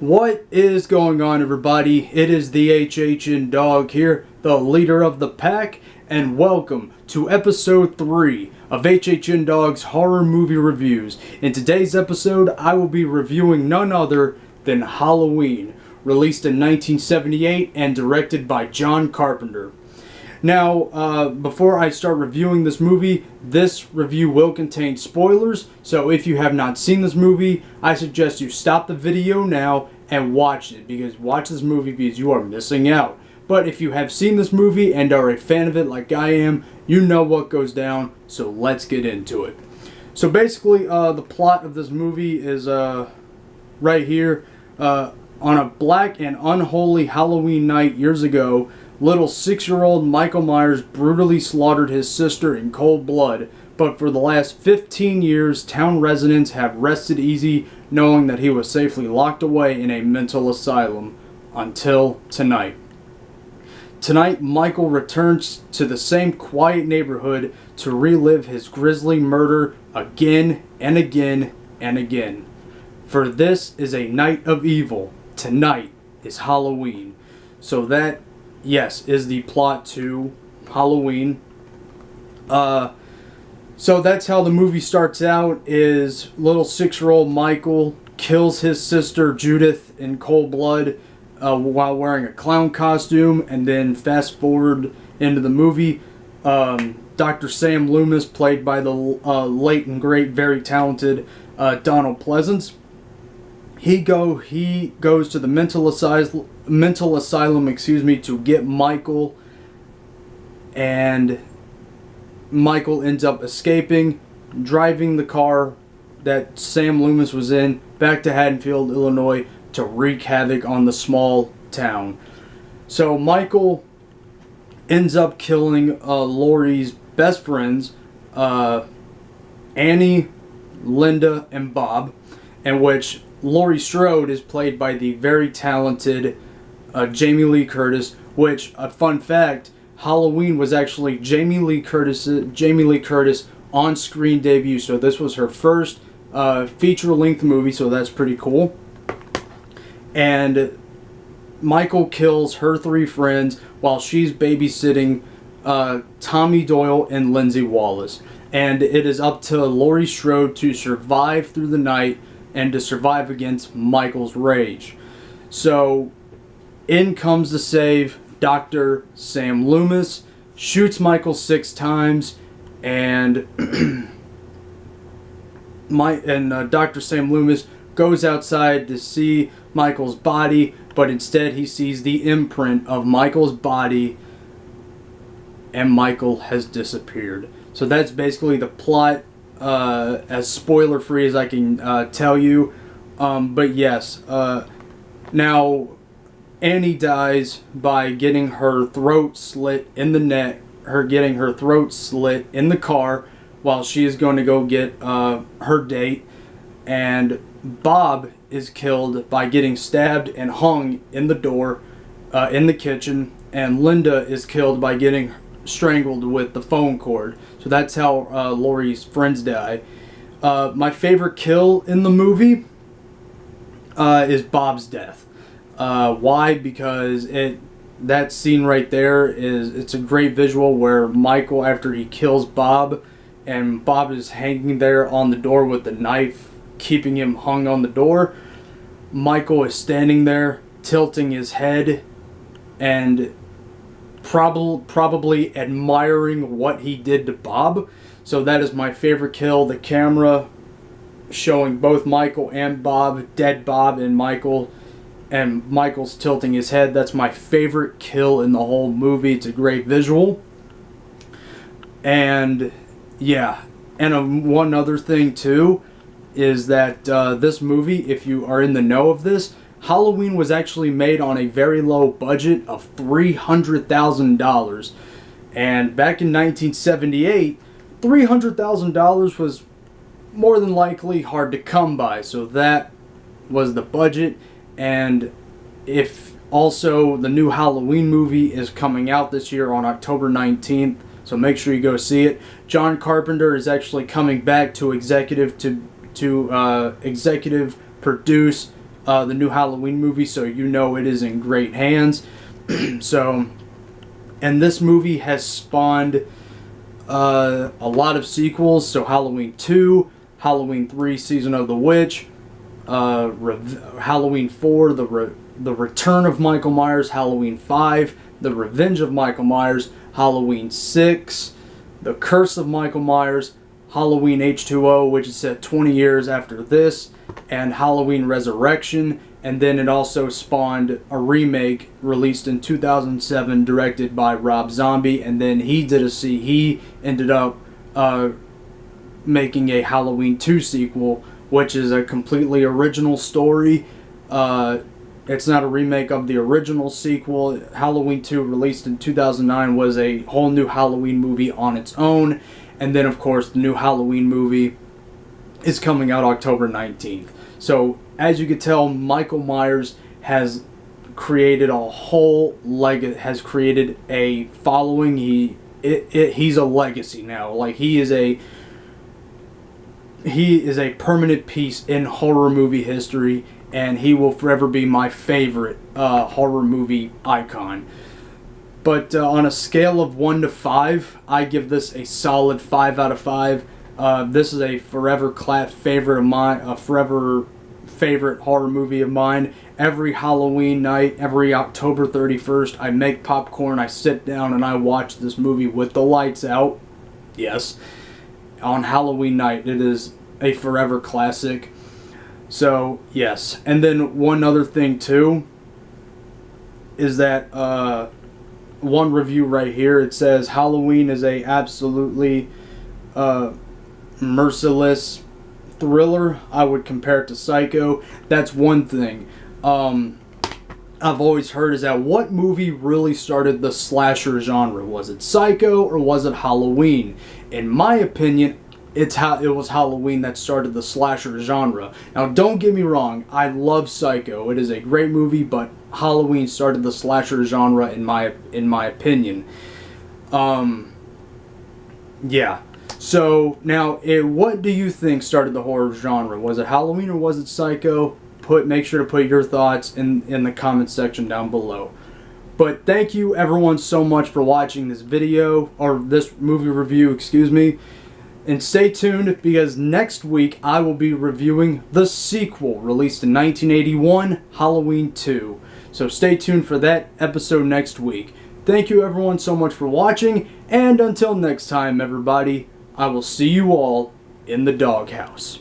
What is going on, everybody? It is the HHN Dawg here, the leader of the pack, and welcome to episode 3 of HHN Dawg's horror movie reviews. In today's episode, I will be reviewing none other than Halloween, released in 1978 and directed by John Carpenter. Now, before I start reviewing this movie, this review will contain spoilers, so if you have not seen this movie, I suggest you stop the video now and watch it, because watch this movie because you are missing out. But if you have seen this movie and are a fan of it like I am, you know what goes down, so let's get into it. So basically, the plot of this movie is right here. On a black and unholy Halloween night years ago, little 6-year-old Michael Myers brutally slaughtered his sister in cold blood, but for the last 15 years, town residents have rested easy knowing that he was safely locked away in a mental asylum. Until tonight. Tonight, Michael returns to the same quiet neighborhood to relive his grisly murder again and again and again. For this is a night of evil. Tonight is Halloween. So that, yes, is the plot to Halloween. So that's how the movie starts out, is little 6-year-old Michael kills his sister Judith in cold blood while wearing a clown costume, and then fast forward into the movie. Dr. Sam Loomis, played by the late and great, very talented Donald Pleasence. He goes to the mental asylum, to get Michael, and Michael ends up escaping, driving the car that Sam Loomis was in back to Haddonfield, Illinois, to wreak havoc on the small town. So Michael ends up killing Laurie's best friends, Annie, Linda, and Bob, in which Laurie Strode is played by the very talented Jamie Lee Curtis, which, a fun fact, Halloween was actually Jamie Lee Curtis' on-screen debut, so this was her first feature-length movie, so that's pretty cool. And Michael kills her 3 friends while she's babysitting Tommy Doyle and Lindsay Wallace. And it is up to Laurie Strode to survive through the night and to survive against Michael's rage. So in comes to save Dr. Sam Loomis, shoots Michael 6 times, and Dr. Sam Loomis goes outside to see Michael's body, but instead he sees the imprint of Michael's body, and Michael has disappeared. So that's basically the plot, as spoiler free as I can tell you. But yes, now Annie dies by getting her throat slit in the neck, getting her throat slit in the car while she is going to go get her date. And Bob is killed by getting stabbed and hung in the door in the kitchen. And Linda is killed by getting strangled with the phone cord. So that's how Laurie's friends die. My favorite kill in the movie is Bob's death. Why? Because that scene right there it's a great visual where Michael, after he kills Bob, and Bob is hanging there on the door with the knife keeping him hung on the door, Michael is standing there tilting his head and probably admiring what he did to Bob. So that is my favorite kill. The camera showing both Michael and Bob, dead Bob and Michael, and Michael's tilting his head. That's my favorite kill in the whole movie. It's a great visual. And yeah, and one other thing too is that this movie, if you are in the know of this, Halloween was actually made on a very low budget of $300,000. And back in 1978, $300,000 was more than likely hard to come by. So that was the budget. And if also the new Halloween movie is coming out this year on October 19th, so make sure you go see it. John Carpenter is actually coming back to executive produce the new Halloween movie, so you know it is in great hands. So, and this movie has spawned a lot of sequels. So Halloween 2, Halloween 3, Season of the Witch, Halloween 4, the Return of Michael Myers, Halloween 5, The Revenge of Michael Myers, Halloween 6, The Curse of Michael Myers, Halloween H2O, which is set 20 years after this, and Halloween Resurrection. And then it also spawned a remake released in 2007, directed by Rob Zombie. And then he ended up making a Halloween 2 sequel, which is a completely original story. It's not a remake of the original sequel. Halloween 2, released in 2009, was a whole new Halloween movie on its own. And then, of course, the new Halloween movie is coming out October 19th. So, as you can tell, Michael Myers has created has created a following. He's a legacy now. Like, he is a permanent piece in horror movie history, and he will forever be my favorite horror movie icon. But on a scale of 1 to 5, I give this a solid 5 out of 5. This is a forever favorite of mine, a forever favorite horror movie of mine. Every Halloween night, every October 31st, I make popcorn, I sit down, and I watch this movie with the lights out. Yes. On Halloween night, it is a forever classic. So, yes. And then one other thing, too, is that one review right here, it says Halloween is a absolutely merciless thriller. I would compare it to Psycho. That's one thing I've always heard, is that what movie really started the slasher genre? Was it Psycho or was it Halloween? In my opinion, it was Halloween that started the slasher genre. Now, don't get me wrong, I love Psycho. It is a great movie, but Halloween started the slasher genre in my opinion. Yeah. So now, what do you think started the horror genre? Was it Halloween or was it Psycho? Make sure to put your thoughts in the comments section down below. But thank you everyone so much for watching this video, or this movie review, excuse me. And stay tuned, because next week I will be reviewing the sequel, released in 1981, Halloween 2. So stay tuned for that episode next week. Thank you everyone so much for watching, and until next time everybody, I will see you all in the doghouse.